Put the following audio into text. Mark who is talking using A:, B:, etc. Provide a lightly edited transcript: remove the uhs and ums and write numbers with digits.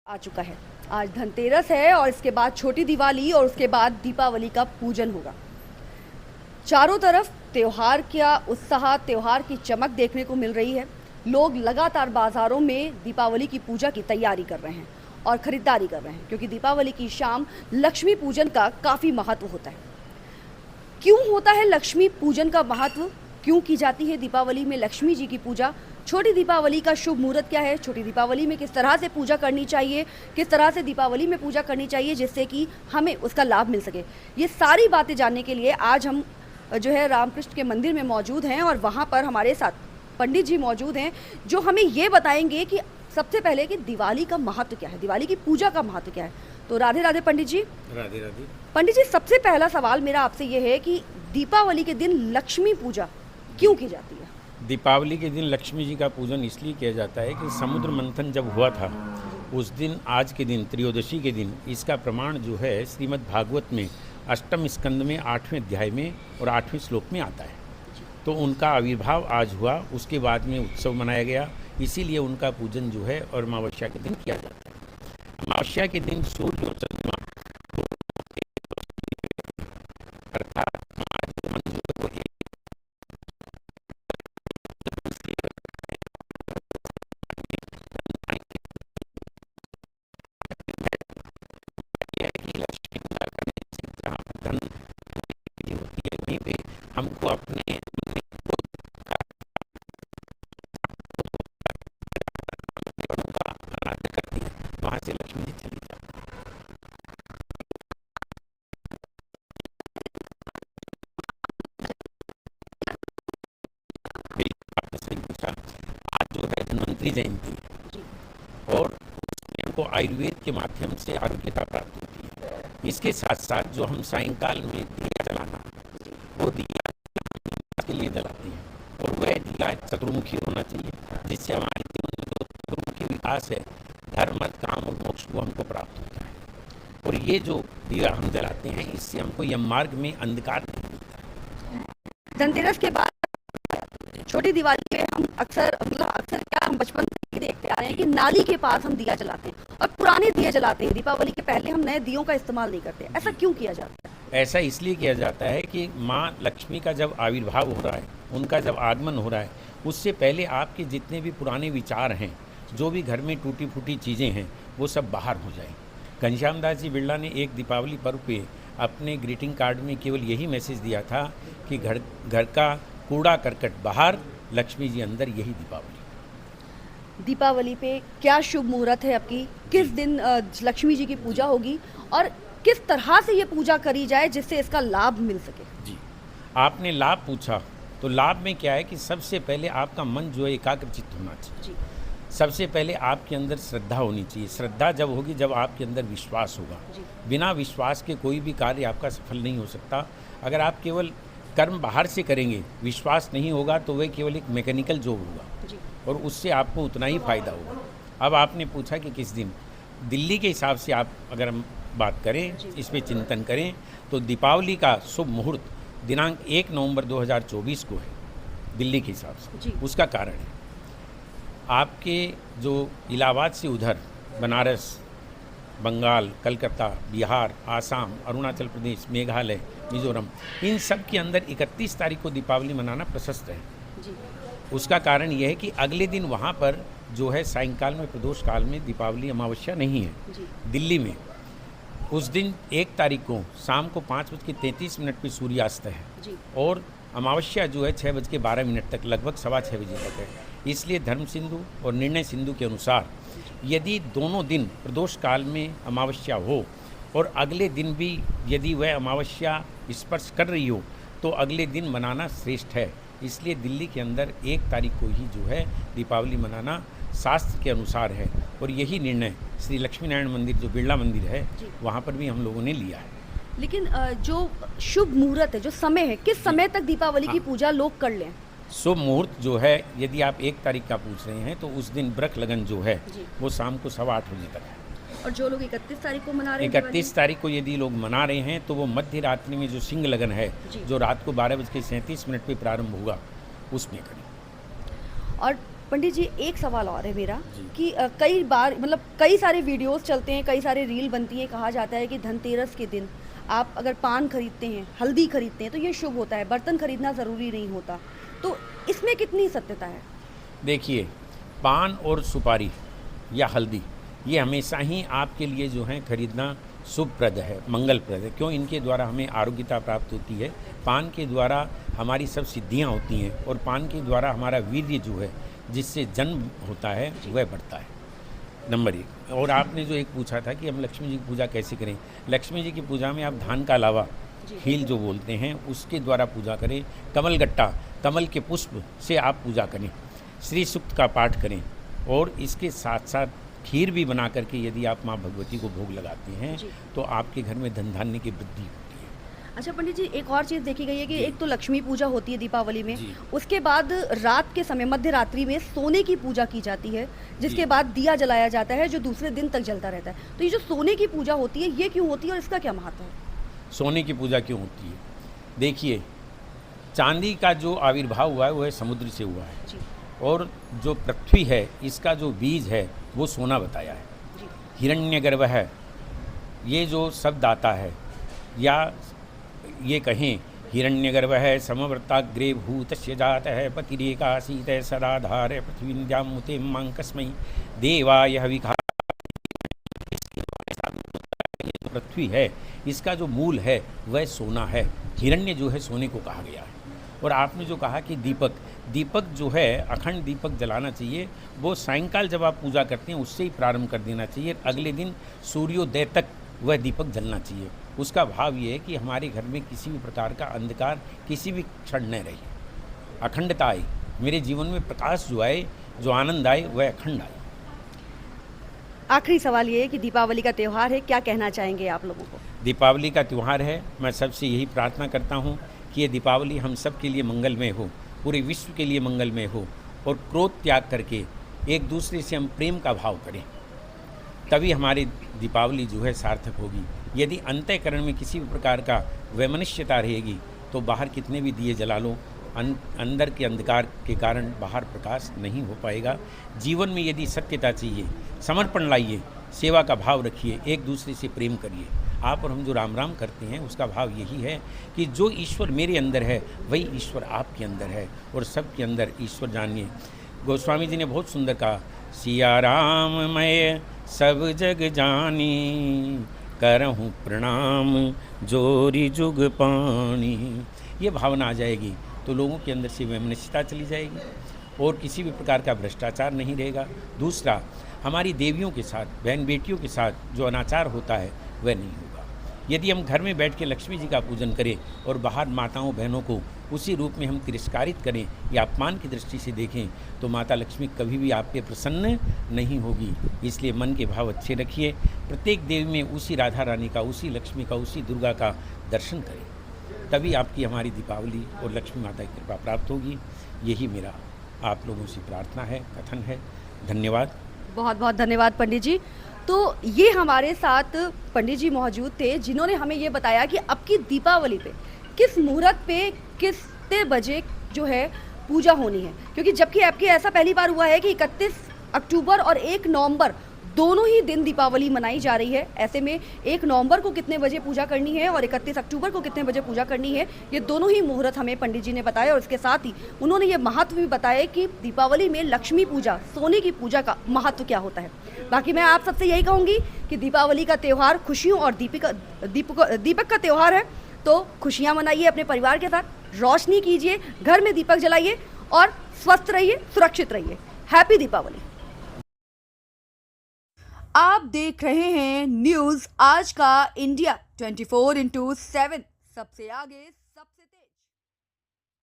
A: आ चुका है। आज धनतेरस है और इसके बाद छोटी दिवाली और उसके बाद दीपावली का पूजन होगा। चारों तरफ त्योहार का उत्साह, त्योहार की चमक देखने को मिल रही है। लोग लगातार बाजारों में दीपावली की पूजा की तैयारी कर रहे हैं और खरीदारी कर रहे हैं, क्योंकि दीपावली की शाम लक्ष्मी पूजन का काफ़ी महत्व होता है। क्यों होता है लक्ष्मी पूजन का महत्व? क्यों की जाती है दीपावली में लक्ष्मी जी की पूजा? छोटी दीपावली का शुभ मुहूर्त क्या है? छोटी दीपावली में किस तरह से पूजा करनी चाहिए? किस तरह से दीपावली में पूजा करनी चाहिए जिससे कि हमें उसका लाभ मिल सके? ये सारी बातें जानने के लिए आज हम जो है रामकृष्ण के मंदिर में मौजूद हैं और वहाँ पर हमारे साथ पंडित जी मौजूद हैं, जो हमें ये बताएंगे कि सबसे पहले कि दिवाली का महत्व क्या है, दिवाली की पूजा का महत्व क्या है। तो राधे राधे पंडित जी।
B: राधे राधे।
A: पंडित जी, सबसे पहला सवाल मेरा आपसे ये है कि दीपावली के दिन लक्ष्मी पूजा क्यों की जाती है?
B: दीपावली के दिन लक्ष्मी जी का पूजन इसलिए किया जाता है कि समुद्र मंथन जब हुआ था उस दिन, आज के दिन त्रयोदशी के दिन, इसका प्रमाण जो है श्रीमद् भागवत में अष्टम स्कंद में 8वें अध्याय में और 8वें श्लोक में आता है। तो उनका आविर्भाव आज हुआ, उसके बाद में उत्सव मनाया गया, इसीलिए उनका पूजन जो है और अमावस्या के दिन किया जाता है। अमावस्या के दिन सूर्य और चंद्रमा अर्थात धन होती है, वहीं पे हमको अपने का आराधना करती है, वहाँ से लक्ष्मी जी चली जाती है। आपने सही पूछा। आज जो है धन्वंतरी जयंती और उसमें हमको आयुर्वेद के माध्यम से आरोग्यता प्राप्त होती है। इसके साथ साथ जो हम सायंकाल में दिया जलाना, वो दिया के लिए जलाते हैं और वह दिया चतुर्मुखी होना चाहिए, जिससे हमारे जीवन में जो चतुर्मुखी विकास है, धर्म अर्थ काम और मोक्ष को हमको प्राप्त होता है। और ये जो दिया हम जलाते हैं, इससे हमको यम मार्ग में अंधकार नहीं मिलता।
A: धनतेरस के बाद छोटी दिवाली पे हम अक्सर क्या हम बचपन से देखते आ रहे हैं कि नाली के पास हम दिया जलाते हैं और पुराने दिए जलाते हैं। दीपावली के पहले हम नए दियों का इस्तेमाल नहीं करते। ऐसा क्यों किया जाता है?
B: ऐसा इसलिए किया जाता है कि माँ लक्ष्मी का जब आविर्भाव हो रहा है, उनका जब आगमन हो रहा है, उससे पहले आपके जितने भी पुराने विचार हैं, जो भी घर में टूटी फूटी चीज़ें हैं, वो सब बाहर हो जाए। घनश्याम दास जी बिरला ने एक दीपावली पर्व पे अपने ग्रीटिंग कार्ड में केवल यही मैसेज दिया था कि घर का कूड़ा करकट बाहर, लक्ष्मी जी अंदर, यही
A: दीपावली पे क्या शुभ मुहूर्त है आपकी? किस दिन लक्ष्मी जी की पूजा होगी और किस तरह से ये पूजा करी जाए जिससे इसका लाभ मिल सके?
B: जी, आपने लाभ पूछा, तो लाभ में क्या है कि सबसे पहले आपका मन जो है एकाग्रचित्त होना चाहिए। सबसे पहले आपके अंदर श्रद्धा होनी चाहिए। श्रद्धा जब होगी, जब आपके अंदर विश्वास होगा। बिना विश्वास के कोई भी कार्य आपका सफल नहीं हो सकता। अगर आप केवल कर्म बाहर से करेंगे, विश्वास नहीं होगा, तो वह केवल एक मैकेनिकल जॉब होगा और उससे आपको उतना ही फायदा होगा। अब आपने पूछा कि किस दिन, दिल्ली के हिसाब से आप अगर हम बात करें, इस पर चिंतन करें, तो दीपावली का शुभ मुहूर्त दिनांक 1 नवंबर 2024 को है दिल्ली के हिसाब से। उसका कारण है आपके जो इलाहाबाद से उधर बनारस, बंगाल, कलकत्ता, बिहार, आसाम, अरुणाचल प्रदेश, मेघालय, मिजोरम, इन सब के अंदर 31 तारीख को दीपावली मनाना प्रशस्त है। उसका कारण यह है कि अगले दिन वहाँ पर जो है सायंकाल में प्रदोष काल में दीपावली अमावस्या नहीं है। दिल्ली में उस दिन 1 तारीख को शाम को 5:33 पर सूर्यास्त है और अमावस्या जो है 6:12 तक, लगभग 6:15 बजे तक है। इसलिए धर्म सिंधु और निर्णय सिंधु के अनुसार यदि दोनों दिन प्रदोष काल में अमावस्या हो और अगले दिन भी यदि वह अमावस्या स्पर्श कर रही हो, तो अगले दिन मनाना श्रेष्ठ है। इसलिए दिल्ली के अंदर 1 तारीख को ही जो है दीपावली मनाना शास्त्र के अनुसार है और यही निर्णय श्री लक्ष्मी नारायण मंदिर, जो बिरला मंदिर है, वहाँ पर भी हम लोगों ने लिया है।
A: लेकिन जो शुभ मुहूर्त है, जो समय है, किस समय तक दीपावली की पूजा लोग कर लें?
B: शुभ मुहूर्त जो है, यदि आप 1 तारीख का पूछ रहे हैं, तो उस दिन ब्रख लगन जो है वो शाम को 8:15 बजे तक है।
A: और जो लोग 31 तारीख को मना रहे हैं,
B: 31 तारीख को यदि लोग मना रहे हैं, तो वो मध्य रात्रि में जो सिंह लगन है, जो रात को 12:37 पे प्रारंभ होगा, उसमें करें।
A: और पंडित जी एक सवाल और है मेरा
B: जी।
A: कि कई बार मतलब कई सारे वीडियोस चलते हैं, कई सारे रील बनती हैं, कहा जाता है कि धनतेरस के दिन आप अगर पान खरीदते हैं, हल्दी खरीदते हैं तो ये शुभ होता है, बर्तन खरीदना ज़रूरी नहीं होता। तो इसमें कितनी सत्यता है?
B: देखिए, पान और सुपारी या हल्दी ये हमेशा ही आपके लिए जो है खरीदना शुभप्रद है, मंगलप्रद है। क्यों? इनके द्वारा हमें आरोग्यता प्राप्त होती है, पान के द्वारा हमारी सब सिद्धियां होती हैं और पान के द्वारा हमारा वीर्य जो है जिससे जन्म होता है वह बढ़ता है। नंबर 1। और आपने जो एक पूछा था कि हम लक्ष्मी जी की पूजा कैसे करें, लक्ष्मी जी की पूजा में आप धान का अलावा खील जो बोलते हैं उसके द्वारा पूजा करें, कमल गट्टा, कमल के पुष्प से आप पूजा करें, श्री सूक्त का पाठ करें और इसके साथ साथ खीर भी बना करके यदि आप माँ भगवती को भोग लगाते हैं तो आपके घर में धन धान्य की वृद्धि होती है।
A: अच्छा पंडित जी, एक और चीज़ देखी गई है कि एक तो लक्ष्मी पूजा होती है दीपावली में,
B: जी।
A: उसके बाद रात के समय मध्य रात्रि में सोने की पूजा की जाती है, जिसके
B: जी।
A: बाद दिया जलाया जाता है जो दूसरे दिन तक जलता रहता है। तो ये जो सोने की पूजा होती है ये क्यों होती है और इसका क्या महत्व है?
B: सोने की पूजा क्यों होती है? देखिए, चांदी का जो आविर्भाव हुआ है वह समुद्र से हुआ है
A: जी
B: और जो पृथ्वी है इसका जो बीज है वो सोना बताया है।
A: जी
B: हिरण्यगर्भ है, ये जो शब्द आता है या ये कहें हिरण्यगर्भ है समवर्ताग्रे भूतस्य जात है पतिरेकासीत सदाधार पृथ्वीन्द्यां मुते मांकस्मै देवाय हविखा। पृथ्वी है इसका जो मूल है वह सोना है, हिरण्य जो है सोने को कहा गया है। और आपने जो कहा कि दीपक जो है अखंड दीपक जलाना चाहिए, वो सायंकाल जब आप पूजा करते हैं उससे ही प्रारंभ कर देना चाहिए। अगले दिन सूर्योदय तक वह दीपक जलना चाहिए। उसका भाव ये है कि हमारे घर में किसी भी प्रकार का अंधकार किसी भी क्षण न रहे, अखंडता आए, मेरे जीवन में प्रकाश जो आए, जो आनंद आए वह अखंड आए।
A: आखिरी सवाल ये है कि दीपावली का त्यौहार है, क्या कहना चाहेंगे आप लोगों को?
B: दीपावली का त्यौहार है, मैं सबसे यही प्रार्थना करता हूँ कि ये दीपावली हम सब के लिए मंगलमय हो, पूरे विश्व के लिए मंगलमय हो और क्रोध त्याग करके एक दूसरे से हम प्रेम का भाव करें, तभी हमारी दीपावली जो है सार्थक होगी। यदि अंतःकरण में किसी भी प्रकार का वैमनस्यता रहेगी तो बाहर कितने भी दिए जला लो, अंदर के अंधकार के कारण बाहर प्रकाश नहीं हो पाएगा। जीवन में यदि सत्यता चाहिए, समर्पण लाइए, सेवा का भाव रखिए, एक दूसरे से प्रेम करिए। आप और हम जो राम राम करते हैं उसका भाव यही है कि जो ईश्वर मेरे अंदर है वही ईश्वर आपके अंदर है और सबके अंदर ईश्वर जानिए। गोस्वामी जी ने बहुत सुंदर कहा, सिया राम मैं सब जग जानी, करहूँ प्रणाम जोरी जुग पानी। ये भावना आ जाएगी तो लोगों के अंदर से वैमनस्यता चली जाएगी और किसी भी प्रकार का भ्रष्टाचार नहीं रहेगा। दूसरा, हमारी देवियों के साथ, बहन बेटियों के साथ जो अनाचार होता है वह नहीं होगा। यदि हम घर में बैठ के लक्ष्मी जी का पूजन करें और बाहर माताओं बहनों को उसी रूप में हम तिरस्कारित करें या अपमान की दृष्टि से देखें तो माता लक्ष्मी कभी भी आप पे प्रसन्न नहीं होगी। इसलिए मन के भाव अच्छे रखिए, प्रत्येक देवी में उसी राधा रानी का, उसी लक्ष्मी का, उसी दुर्गा का दर्शन करें, तभी आपकी हमारी दीपावली और लक्ष्मी माता की कृपा प्राप्त होगी। यही मेरा आप लोगों से प्रार्थना है, कथन है। धन्यवाद।
A: बहुत बहुत धन्यवाद पंडित जी। तो ये हमारे साथ पंडित जी मौजूद थे जिन्होंने हमें ये बताया कि अब की दीपावली पे किस मुहूर्त पे कितने बजे जो है पूजा होनी है, क्योंकि जबकि आपके ऐसा पहली बार हुआ है कि 31 अक्टूबर और 1 नवंबर दोनों ही दिन दीपावली मनाई जा रही है। ऐसे में 1 नवंबर को कितने बजे पूजा करनी है और 31 अक्टूबर को कितने बजे पूजा करनी है, ये दोनों ही मुहूर्त हमें पंडित जी ने बताया और इसके साथ ही उन्होंने ये महत्व भी बताया कि दीपावली में लक्ष्मी पूजा, सोने की पूजा का महत्व क्या होता है। बाकी मैं आप सबसे यही कहूँगी कि दीपावली का त्यौहार खुशियों और दीपक का त्यौहार है, तो खुशियाँ मनाइए अपने परिवार के साथ, रोशनी कीजिए, घर में दीपक जलाइए और स्वस्थ रहिए, सुरक्षित रहिए। हैप्पी दीपावली। आप देख रहे हैं न्यूज़ आज का इंडिया 24/7, सबसे आगे।